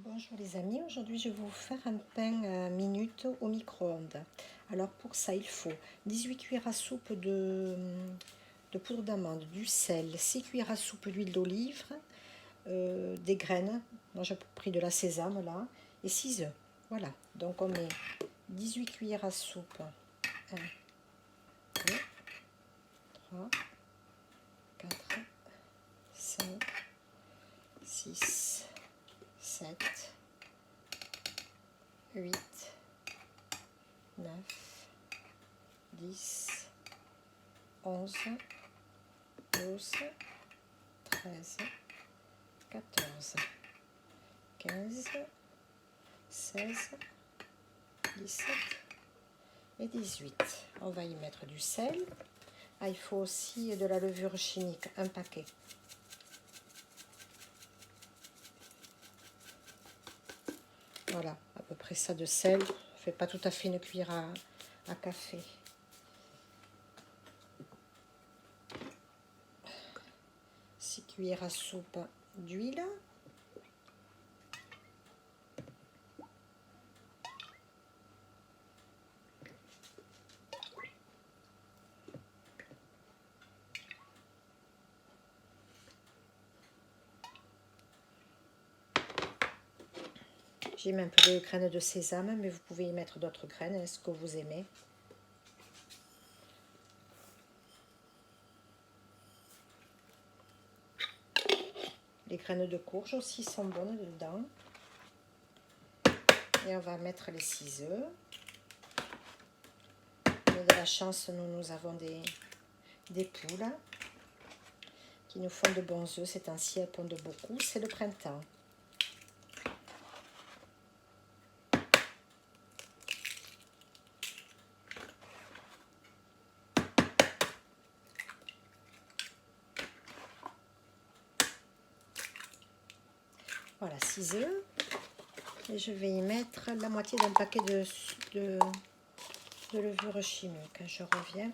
Bonjour les amis, aujourd'hui je vais vous faire un pain minute au micro-ondes. Alors pour ça il faut 18 cuillères à soupe de poudre d'amande, du sel, 6 cuillères à soupe d'huile d'olive, des graines, moi j'ai pris de la sésame là, et 6 œufs. Voilà, donc on met 18 cuillères à soupe, 1, 2, 3, 4, 5, 6, 7, 8, 9, 10, 11, 12, 13, 14, 15, 16, 17 et 18. On va y mettre du sel. Ah, il faut aussi de la levure chimique, un paquet. Voilà, à peu près ça de sel. Je fais pas tout à fait une cuillère à café. Six cuillères à soupe d'huile. J'ai mis un peu de graines de sésame, mais vous pouvez y mettre d'autres graines, ce que vous aimez. Les graines de courge aussi sont bonnes dedans. Et on va mettre les 6 œufs. On a de la chance, nous avons des poules qui nous font de bons œufs. Ces temps-ci, elles pondent beaucoup. C'est le printemps. Voilà, 6 œufs. Et je vais y mettre la moitié d'un paquet de levure chimique. Je reviens.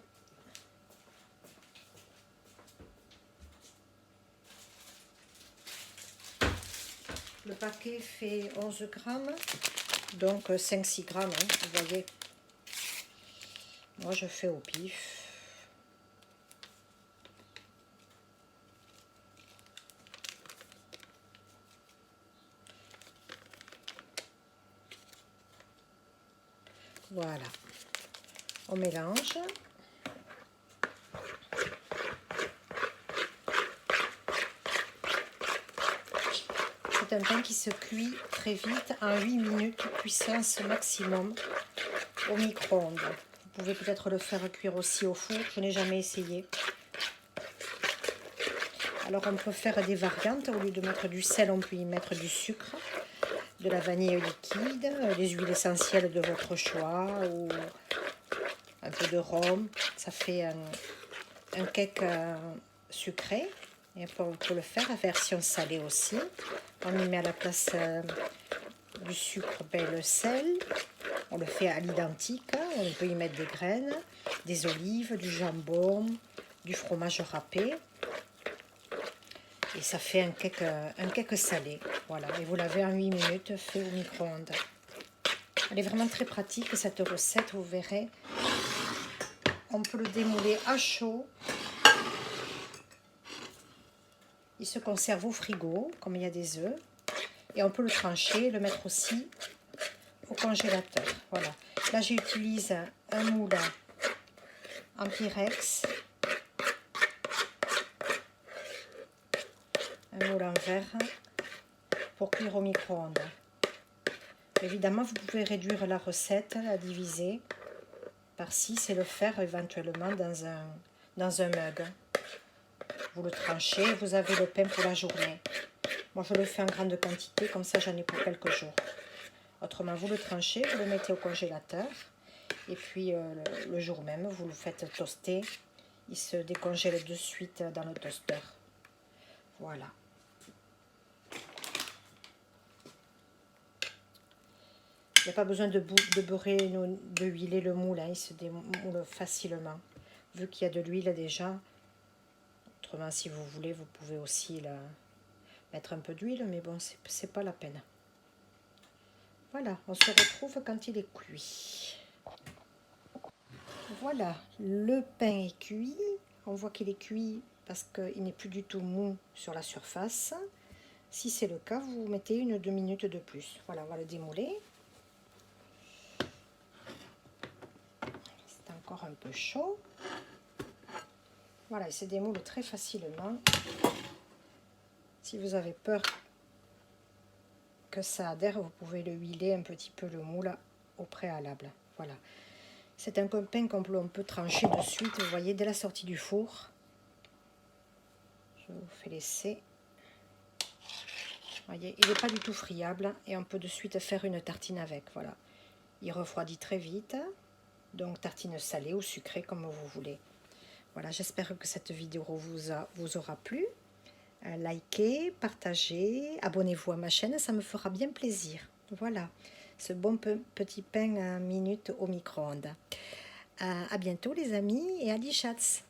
Le paquet fait 11 grammes, donc 5-6 grammes, hein, vous voyez. Moi, je fais au pif. Voilà. On mélange. C'est un pain qui se cuit très vite, en 8 minutes, puissance maximum au micro-ondes. Vous pouvez peut-être le faire cuire aussi au four, je n'ai jamais essayé. Alors on peut faire des variantes, au lieu de mettre du sel, on peut y mettre du sucre, de la vanille liquide, des huiles essentielles de votre choix, ou un peu de rhum. Ça fait un cake sucré. Et on peut le faire en version salée aussi. On y met à la place du sucre, le sel. On le fait à l'identique. On peut y mettre des graines, des olives, du jambon, du fromage râpé. Et ça fait un cake salé. Voilà. Et vous l'avez en 8 minutes fait au micro-ondes. Elle est vraiment très pratique cette recette, vous verrez. On peut le démouler à chaud. Il se conserve au frigo, comme il y a des œufs. Et on peut le trancher, le mettre aussi au congélateur. Voilà. Là, j'utilise un moule en Pyrex. Un moule en verre pour cuire au micro-ondes. Évidemment, vous pouvez réduire la recette, la diviser par 6 et le faire éventuellement dans un mug. Vous le tranchez, vous avez le pain pour la journée. Moi, je le fais en grande quantité, comme ça j'en ai pour quelques jours. Autrement, vous le tranchez, vous le mettez au congélateur. Et puis, le jour même, vous le faites toaster. Il se décongèle de suite dans le toaster. Voilà. Il n'y a pas besoin de beurrer, de huiler le moule. Hein. Il se démoule facilement. Vu qu'il y a de l'huile déjà. Autrement, si vous voulez, vous pouvez aussi mettre un peu d'huile. Mais bon, c'est pas la peine. Voilà, on se retrouve quand il est cuit. Voilà, le pain est cuit. On voit qu'il est cuit parce qu'il n'est plus du tout mou sur la surface. Si c'est le cas, vous mettez 1 ou 2 minutes de plus. Voilà, on va le démouler. C'est encore un peu chaud. Voilà, il se démoule très facilement. Si vous avez peur que ça adhère, vous pouvez le huiler un petit peu le moule au préalable. Voilà. C'est un pain qu'on peut trancher de suite, vous voyez, dès la sortie du four. Je vous fais laisser. Vous voyez, il n'est pas du tout friable et on peut de suite faire une tartine avec. Voilà. Il refroidit très vite, donc tartine salée ou sucrée comme vous voulez. Voilà, j'espère que cette vidéo vous aura plu. Likez, partagez, abonnez-vous à ma chaîne, ça me fera bien plaisir. Voilà, ce bon petit pain à minute au micro-ondes. À bientôt les amis et à chats.